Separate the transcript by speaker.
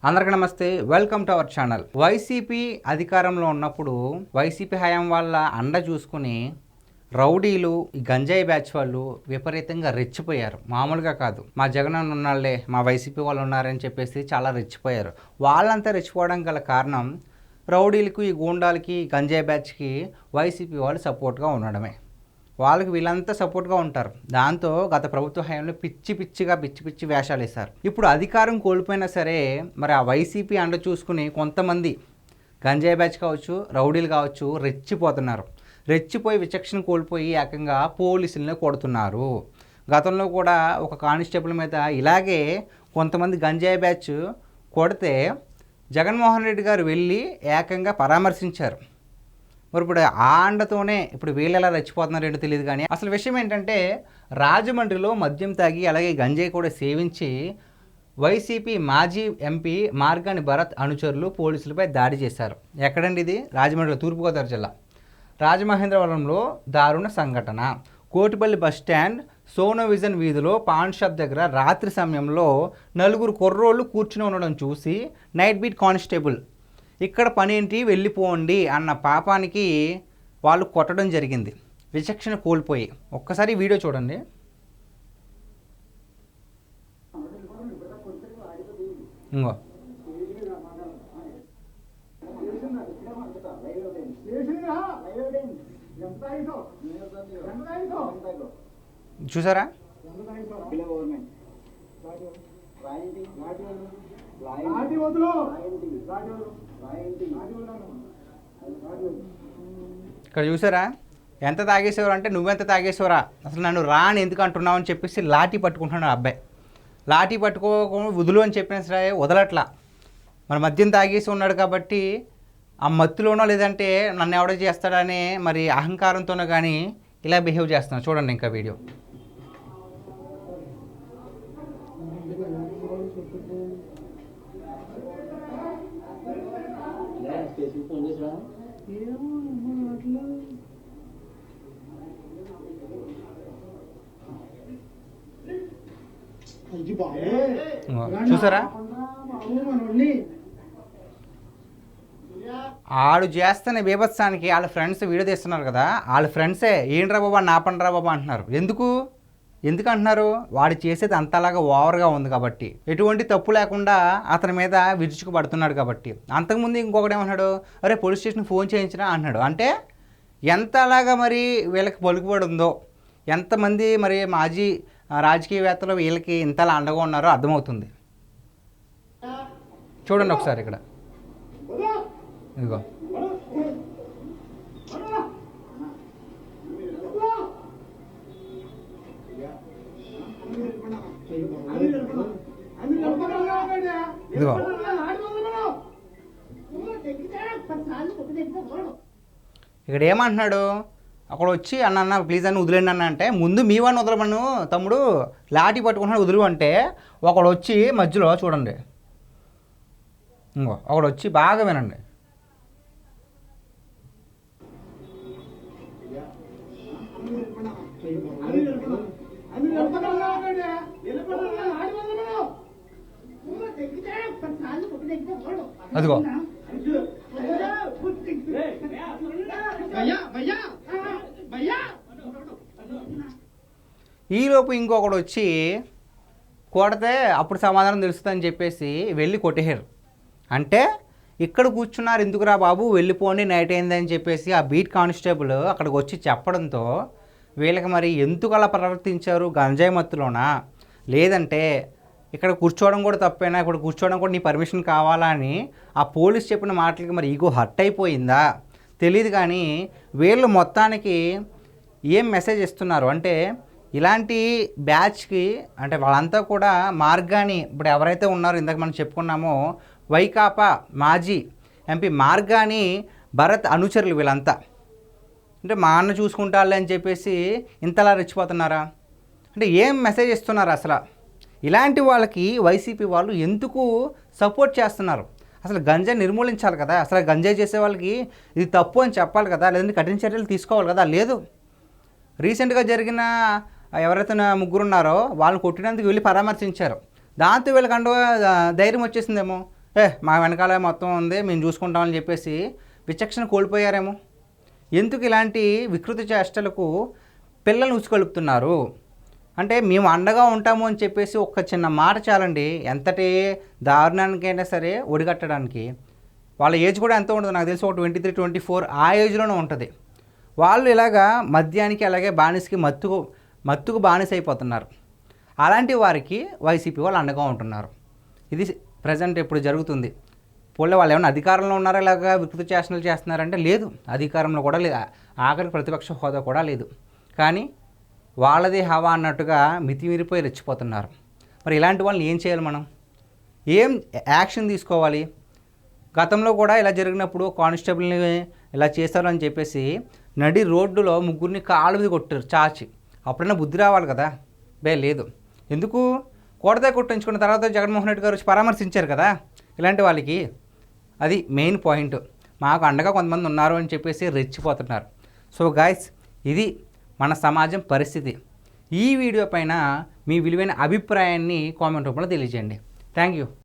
Speaker 1: అందరికీ నమస్తే, welcome to our channel. YCP అధికారంలో ఉన్నప్పుడు వైసీపీ హయాం వాళ్ళ అండ చూసుకుని రౌడీలు, ఈ గంజాయి బ్యాచ్ వాళ్ళు విపరీతంగా రెచ్చిపోయారు. మామూలుగా కాదు, మా జగన్ ఉన్నాళ్లే, మా వైసీపీ వాళ్ళు ఉన్నారని చెప్పేసి చాలా రెచ్చిపోయారు. వాళ్ళంతా రెచ్చిపోవడం గల కారణం రౌడీలకు, ఈ గూండాలకి, గంజాయి బ్యాచ్కి వైసీపీ వాళ్ళు సపోర్ట్గా ఉండడమే. వాళ్ళకి వీళ్ళంతా సపోర్ట్గా ఉంటారు. దాంతో గత ప్రభుత్వ హయాంలో పిచ్చి వేషాలు వేశారు. ఇప్పుడు అధికారం కోల్పోయినా సరే మరి ఆ వైసీపీ అండ చూసుకుని కొంతమంది గంజాయి బ్యాచ్ కావచ్చు, రౌడీలు కావచ్చు రెచ్చిపోతున్నారు. రెచ్చిపోయి విచక్షణ కోల్పోయి ఏకంగా పోలీసులనే కొడుతున్నారు. గతంలో కూడా ఒక కానిస్టేబుల్ మీద ఇలాగే కొంతమంది గంజాయి బ్యాచ్ కొడితే జగన్మోహన్ రెడ్డి గారు వెళ్ళి ఏకంగా పరామర్శించారు. మరి ఇప్పుడు ఆ అండతోనే ఇప్పుడు వీళ్ళు ఎలా రెచ్చిపోతున్నారో ఏంటో తెలియదు. కానీ అసలు విషయం ఏంటంటే, రాజమండ్రిలో మద్యం తాగి అలాగే గంజాయి కూడా సేవించి వైసీపీ మాజీ ఎంపీ మార్గాని భరత్ అనుచరులు పోలీసులపై దాడి చేశారు. ఎక్కడండి ఇది? రాజమండ్రిలో, తూర్పుగోదావరి జిల్లా రాజమహేంద్రవరంలో దారుణ సంఘటన. కోటిపల్లి బస్టాండ్ సోనోవిజన్ వీధిలో పాన్ షాప్ దగ్గర రాత్రి సమయంలో నలుగురు కుర్రోళ్ళు కూర్చుని ఉండడం చూసి నైట్ బీట్ కానిస్టేబుల్ ఇక్కడ పనేంటి వెళ్ళిపోండి అన్న పాపానికి వాళ్ళు కొట్టడం జరిగింది, విచక్షణ కోల్పోయి. ఒక్కసారి వీడియో చూడండి. ఇంకో చూసారా? ఇక్కడ చూసారా ఎంత తాగేసేవారు అంటే, నువ్వెంత తాగేసేవరా, అసలు నన్ను రాని ఎందుకు అంటున్నావు అని చెప్పేసి లాఠీ పట్టుకుంటున్నాడు అబ్బాయి. లాఠీ పట్టుకోకుండా వదులు అని చెప్పిన సరే వదలట్లా. మరి మద్యం తాగేసి ఉన్నాడు కాబట్టి ఆ మత్తులోనో లేదంటే నన్ను ఎవడో చేస్తాడనే మరి అహంకారంతోనో కానీ ఇలా బిహేవ్ చేస్తున్నాడు. చూడండి ఇంకా వీడియో. చూసారా? ఆడు చేస్తున్న బీభత్సానికి వాళ్ళ ఫ్రెండ్స్ వీడియో తీస్తున్నారు కదా, వాళ్ళ ఫ్రెండ్సే ఏంట్రా బాబా నా పండ్రా బాబా అంటున్నారు. ఎందుకు అంటున్నారు? వాడు చేసేది అంతలాగా ఓవర్గా ఉంది కాబట్టి, ఎటువంటి తప్పు లేకుండా అతని మీద విరుచుకుపడుతున్నాడు కాబట్టి. అంతకుముందు ఇంకొకటి ఏమన్నాడు, అరే పోలీస్ స్టేషన్కి ఫోన్ చేయించినా అన్నాడు. అంటే ఎంతలాగా మరి వీళ్ళకి పలుకుబడి ఉందో, ఎంతమంది మరి మాజీ రాజకీయవేత్తలు వీళ్ళకి ఇంతలా అండగా ఉన్నారో అర్థమవుతుంది. చూడండి ఒకసారి ఇక్కడ. ఇదిగో ఇదిగో ఇక్కడ ఏమంటున్నాడు, అక్కడ వచ్చి అన్న ప్లీజ్ అని వదిలేండి అన్న అంటే, ముందు మీ వాడిని వదలమను తమ్ముడు, లాఠీ పట్టుకుంటున్నాడు వదులు అంటే ఒకడు వచ్చి మధ్యలో చూడండి. ఇంకో ఒకడు వచ్చి బాగా వినండి. అదిగో ఈలోపు ఇంకొకడు వచ్చి కొడితే అప్పుడు సమాధానం తెలుస్తుందని చెప్పేసి వెళ్ళి కొట్టేశారు. అంటే ఇక్కడ కూర్చున్నారు ఎందుకురా బాబు వెళ్ళిపోండి నైట్ అయిందని చెప్పేసి ఆ బీట్ కానిస్టేబుల్ అక్కడికి వచ్చి చెప్పడంతో వీళ్ళకి మరి ఎందుకు అలా ప్రవర్తించారు, గంజాయి మత్తులోనా లేదంటే ఇక్కడ కూర్చోవడం కూడా తప్పేనా, ఇక్కడ కూర్చోవడం కూడా నీ పర్మిషన్ కావాలా అని ఆ పోలీస్ చెప్పిన మాటలకి మరి ఈగో హర్ట్ అయిపోయిందా తెలియదు. కానీ వీళ్ళు మొత్తానికి ఏం మెసేజ్ ఇస్తున్నారు అంటే, ఇలాంటి బ్యాచ్కి అంటే వాళ్ళంతా కూడా మార్గాని, ఇప్పుడు ఎవరైతే ఉన్నారో ఇందాక మనం చెప్పుకున్నామో వైకాపా మాజీ ఎంపీ మార్గాని భరత్ అనుచరులు వీళ్ళంతా, అంటే మా అన్న చూసుకుంటారులే అని చెప్పేసి ఇంతలా రెచ్చిపోతున్నారా అంటే ఏం మెసేజ్ ఇస్తున్నారు అసలు? ఇలాంటి వాళ్ళకి వైసీపీ వాళ్ళు ఎందుకు సపోర్ట్ చేస్తున్నారు? అసలు గంజాయి నిర్మూలించాలి కదా, అసలు గంజాయి చేసే వాళ్ళకి ఇది తప్పు అని చెప్పాలి కదా, లేదంటే కఠిన చర్యలు తీసుకోవాలి కదా. లేదు, రీసెంట్గా జరిగిన ఎవరైతే ముగ్గురు ఉన్నారో వాళ్ళని కొట్టినందుకు వెళ్ళి పరామర్శించారు. దాంతో వీళ్ళకంటూ ధైర్యం వచ్చేసిందేమో, మా వెనకాల మొత్తం ఉంది మేము చూసుకుంటామని చెప్పేసి విచక్షణ కోల్పోయారేమో. ఎందుకు ఇలాంటి వికృతి చేష్టలకు పిల్లల్ని ఉసుకొలుపుతున్నారు? అంటే మేము అండగా ఉంటాము అని చెప్పేసి ఒక చిన్న మాట చాలండి, ఎంతటి దారుణానికైనా సరే ఒడిగట్టడానికి. వాళ్ళ ఏజ్ కూడా ఎంత ఉండదు నాకు తెలిసి, ఒక 23, 24 ఆ ఏజ్లోనే ఉంటుంది. వాళ్ళు ఇలాగా మద్యానికి అలాగే బానిసకి మత్తుకు బానిస అయిపోతున్నారు. అలాంటి వారికి వైసీపీ వాళ్ళు అండగా ఉంటున్నారు. ఇది ప్రజెంట్ ఇప్పుడు జరుగుతుంది. పోలే వాళ్ళు ఏమైనా అధికారంలో ఉన్నారా ఇలాగా వికృతి చేష్టలు చేస్తున్నారంటే లేదు, అధికారంలో కూడా లేదు, ఆఖరికి ప్రతిపక్ష హోదా కూడా లేదు. కానీ వాళ్ళదే హవా అన్నట్టుగా మితిమీరిపోయి రెచ్చిపోతున్నారు. మరి ఇలాంటి వాళ్ళని ఏం చేయాలి మనం? ఏం యాక్షన్ తీసుకోవాలి? గతంలో కూడా ఇలా జరిగినప్పుడు కానిస్టేబుల్ని ఇలా చేశారు అని చెప్పేసి నడి రోడ్డులో ముగ్గురిని కాలువి కొట్టారు చాచి. అప్పుడైనా బుద్ధి రావాలి కదా. లేదు, ఎందుకు కొడతా కొట్టించుకున్న తర్వాత జగన్మోహన్ రెడ్డి గారు వచ్చి పరామర్శించారు కదా ఇలాంటి వాళ్ళకి. అది మెయిన్ పాయింట్. మాకు అండగా కొంతమంది ఉన్నారు అని చెప్పేసి రెచ్చిపోతున్నారు. సో గాయ్స్, ఇది మన సమాజం పరిస్థితి. ఈ వీడియో పైన మీ విలువైన అభిప్రాయాన్ని కామెంట్ రూపంలో తెలియజేయండి. Thank you.